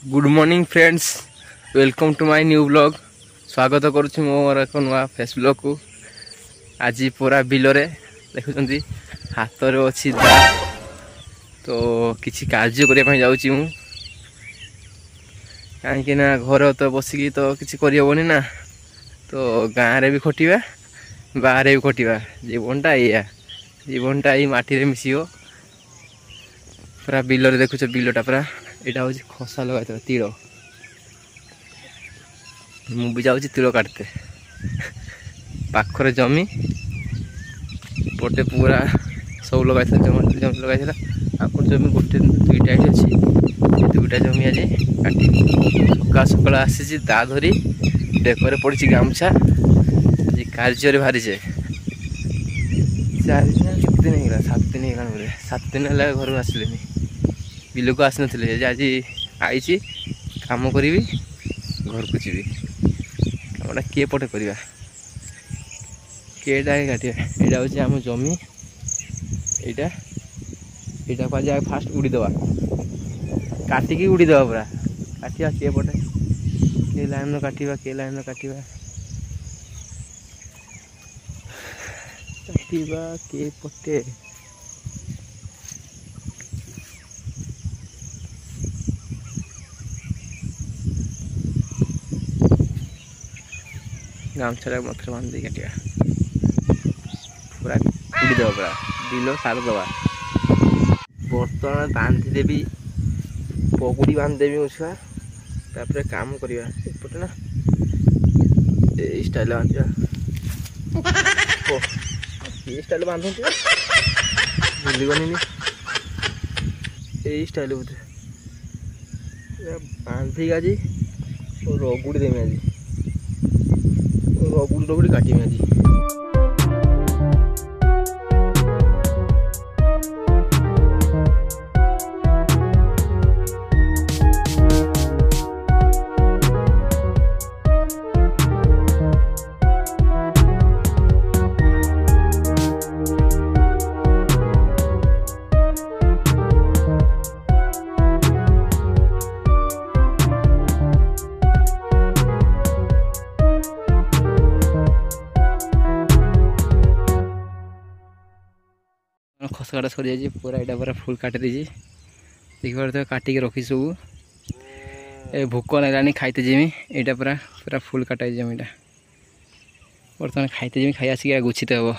Good morning friends, welcome to my new blog. स्वागत करुच्ची मोर एक नुआ फेस ब्लॉग को। आज पूरा बिलरे देखुं हाथ में अच्छी दा तो किसी कार्य करने जाऊँगी मु कहीं घर तो बसिकी तो किसी करहबनी ना, तो गाँव में भी खटिया बाहर भी खटिया। जीवनटा या जीवनटा ये माटी मिसियो पूरा बिलरे देखुच बिलटा पूरा यहाँ हूँ खसा लगा तीड़ मुझे जाऊँ तीड़ काटते पाखर जमी पटे पूरा सब लगा जमी लगा आपर जमी गोटे दुईटा अच्छी दुईटा जमी आज काटी सका सका आसी दा धरी बेकर पड़ी गामछा आज कार्य बाहरी जाए 4 दिन 7 दिन होगा 7 दिन होगा बोले 7 दिन है घर आसिले बिल को आसी ना आज आई काम करी घर को जी कमटा किए पटे करवा किएटा काटा यहाँ हूँ आम जमी यहाँ को आज फास्ट उड़ीदवा काटिकी उड़ीदवा पूरा काटा किए पटे के लाइन काटा के लाइन काटा के पटे गामछा मत बांध काटा पूरा उड़ीदवा पूरा बिल सार दवा बर्तमान बांधिदेवी पगुड़ी बांधिदेवी मो छुआ तापर काम करवा एपटे ना ये स्टाइल बांधा ये स्टाइल बांधते भूलगनी ये स्टाइल बोधे बांधिक आज रगुड़ी देमी आज रगुड़ी काटमी आज खस काटा सरी जाए पूरा यहाँ पूरा फुल काटी देजी देखिए काटिक रखी सब ए भोक लगे खाईते जीमी यहाँ पूरा पूरा फुल काटा जमीटा बर्तमान खाईते जीमी खाई आसिक गुछीते हम।